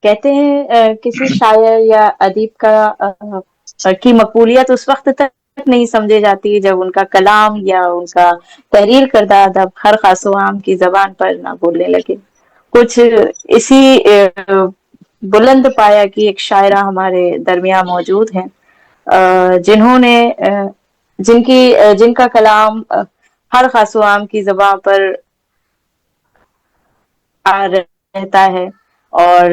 کہتے ہیں کسی شاعر یا ادیب کی مقبولیت اس وقت تک نہیں سمجھے جاتی جب ان کا کلام یا ان کا تحریر کردہ ادب ہر خاص و عام کی زبان پر نہ بولنے لگے. کچھ اسی بلند پایا کی ایک شاعرہ ہمارے درمیان موجود ہیں جنہوں نے جن کا کلام ہر خاص و عام کی زبان پر رہتا ہے. اور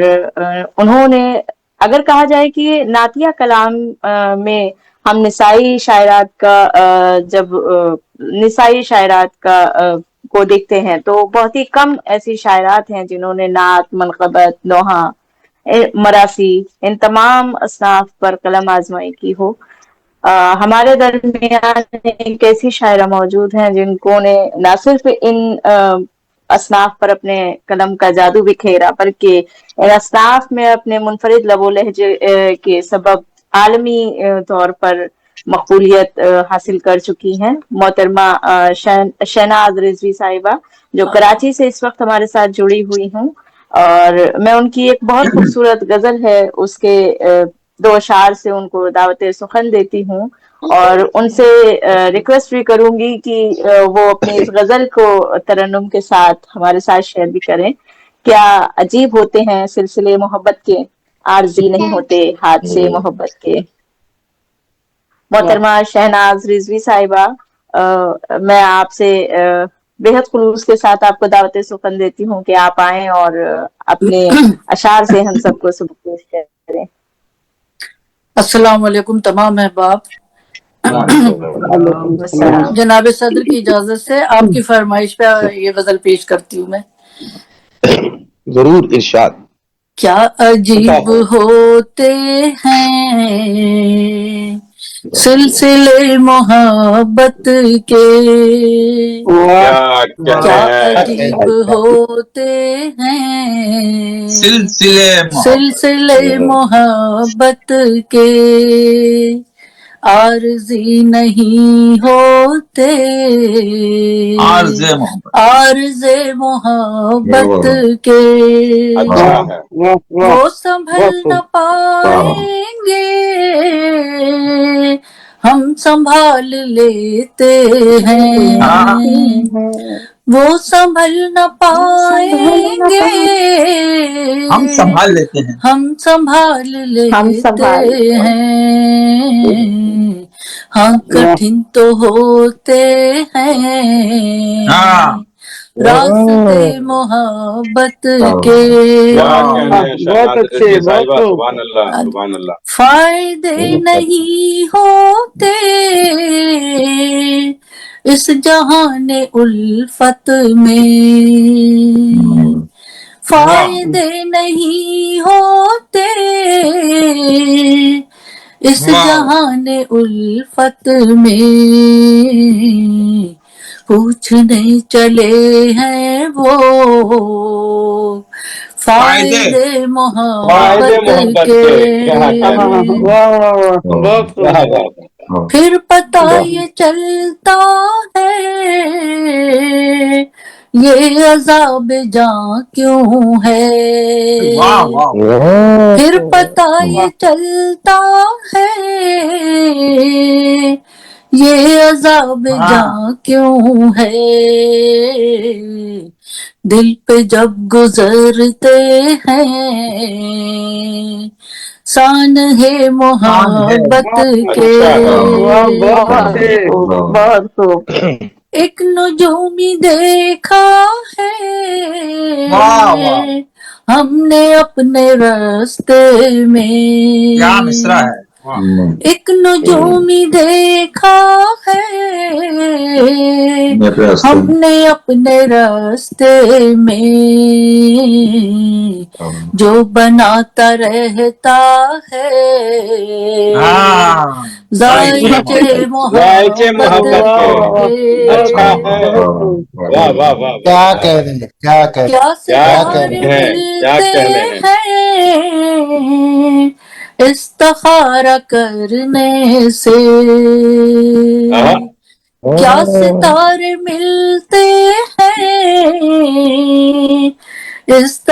انہوں نے اگر کہا جائے کہ نعتیہ کلام میں ہم نسائی شاعرات کا کو دیکھتے ہیں تو بہت ہی کم ایسی شاعرات ہیں جنہوں نے نعت، منقبت، نوحہ، مراثی ان تمام اصناف پر قلم آزمائی کی ہو. ہمارے درمیان ایک ایسی شاعرہ موجود ہیں جن کو نے نہ صرف ان اصناف پر اپنے قلم کا جادو بکھیرا بلکہ ان اصناف میں اپنے منفرد لب و لہجے کے سبب عالمی طور پر مقبولیت حاصل کر چکی ہیں. محترمہ شہناز رضوی صاحبہ جو کراچی سے اس وقت ہمارے ساتھ جڑی ہوئی ہوں، اور میں ان کی ایک بہت خوبصورت غزل ہے اس کے 2 اشعار سے ان کو دعوت سخن دیتی ہوں اور ان سے ریکویسٹ بھی کروں گی کہ وہ اپنی اس غزل کو ترنم کے ساتھ ہمارے ساتھ شیئر بھی کریں. کیا عجیب ہوتے ہیں سلسلے محبت کے، عارضی نہیں ہوتے ہاتھ سے محبت کے. محترمہ شہناز رضوی صاحبہ، میں آپ سے بےحد خلوص کے ساتھ آپ کو دعوت سخن دیتی ہوں کہ آپ آئیں اور اپنے اشعار سے ہم سب کو سبق کریں. السلام علیکم تمام احباب. جناب صدر کی اجازت سے آپ کی فرمائش پہ یہ غزل پیش کرتی ہوں میں. ضرور، ارشاد. کیا عجیب ہوتے ہیں سلسلے محبت کے، کیا عجیب ہوتے ہیں سلسلے محبت کے، عارضی نہیں ہوتے عارض محبت کے. وہ سنبھل نہ پائیں گے ہم سنبھال لیتے ہیں، وہ سنبھل نہ پائیں گے ہم سنبھال لیتے ہیں، ہم سنبھال لیتے ہیں. ہاں کٹھن تو ہوتے ہیں راستے محبت کے، فائدے نہیں ہوتے اس جہان الفت میں، فائدے نہیں ہوتے اس جہان الفت میں، پوچھنے چلے ہیں وہ فائدے محبت کے. پھر پتہ یہ چلتا ہے یہ عذاب جاں کیوں ہے، پھر پتہ یہ چلتا ہے یہ عذاب جاں کیوں ہے. دل پہ جب گزرتے ہیں سانحے محبت کے، ایک نجومی دیکھا ہے ہم نے اپنے راستے میں، کیا مصرع ہے. ایک نجومی دیکھا ہے ہم نے اپنے راستے میں، جو بناتا رہتا ہے ذائقے محبت کے. کیا کہہ رہے ہیں، کیا ستارے ملتے ہیں استخارہ کرنے سے، کیا ستارے ملتے ہیں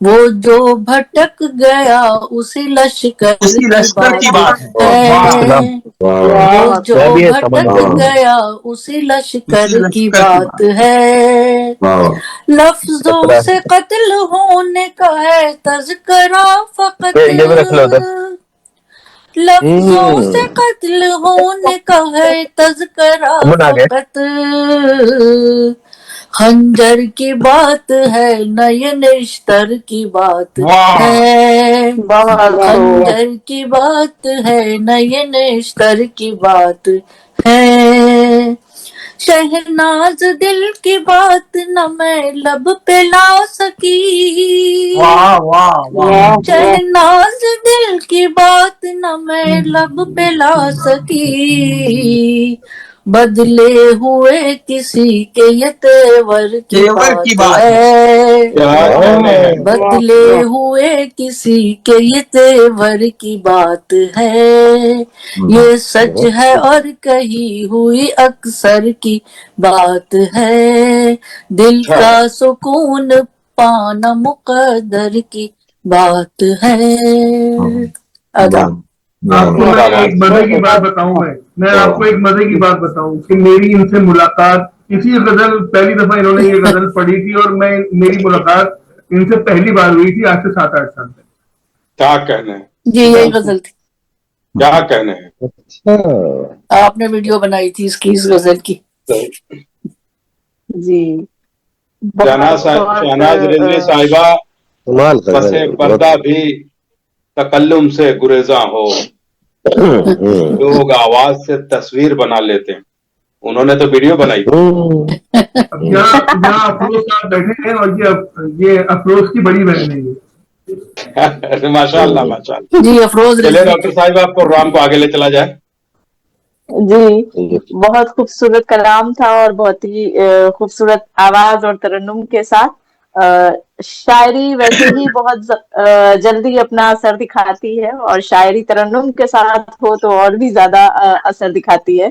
وہ جو بھٹک گیا اسی لشکر اسی لشکر کی بات ہے ہے وہ جو میں بھی یہ بھٹک سمجھ رہا ہوں گیا اسی لشکر اسی کی لشکر کی بات ہے لفظوں سے قتل ہونے کا ہے تذکرہ فقط یہ بھی رکھ لو ادھر لفظوں سے قتل ہونے کا ہے تذکرہ امن آ گئے فقط خنجر کی بات ہے نہ یہ نشتر کی بات واہ ہے بہت خوب خنجر کی بات ہے نہ یہ نشتر کی بات ہے شہناز دل کی بات نہ میں لب پہ لا سکی واہ واہ واہ شہناز دل کی بات نہ میں لب پہ لا سکی بدلے ہوئے کسی کے یہ تیور کی تیور کی بات بات ہے کیا کہنے ہیں بدلے ہوئے کسی کے یہ تیور کی بات ہے یہ سچ ہے اور کہی ہوئی اکثر کی بات ہے دل کا سکون پانا مقدر کی بات ہے ادا آپ کو میں ایک مزے کی بات بتاؤں میں آپ کو ایک مزے کی بات بتاؤں کہ میری ان سے ملاقات اسی غزل پہلی دفعہ انہوں نے یہ غزل پڑھی تھی اور میری ملاقات ان سے پہلی بار ہوئی تھی آج سے 7-8 سال پہلے. کیا کہنے ہیں جی یہی غزل تھی کیا کہنے ہیں اچھا آپ نے ویڈیو بنائی تھی اس کی اس غزل کی جی شہناز رضوی صاحبہ کمال بس پردہ بھی تکلم سے گریزاں ہو لوگ آواز سے تصویر بنا لیتے ہیں انہوں نے تو ویڈیو بنائی اب یہاں افروز صاحب بیٹھے ہیں اور یہ افروز کی بڑی بہن ہے یہ ماشاء اللہ ماشاء اللہ جی افروز چلیے رضوی ڈاکٹر صاحب آپ پروگرام کو آگے لے چلا جائے جی بہت خوبصورت کلام تھا اور بہت ہی خوبصورت آواز اور ترنم کے ساتھ شاعری ویسے ہی بہت جلدی اپنا اثر دکھاتی ہے اور شاعری ترنم کے ساتھ ہو تو اور بھی زیادہ اثر دکھاتی ہے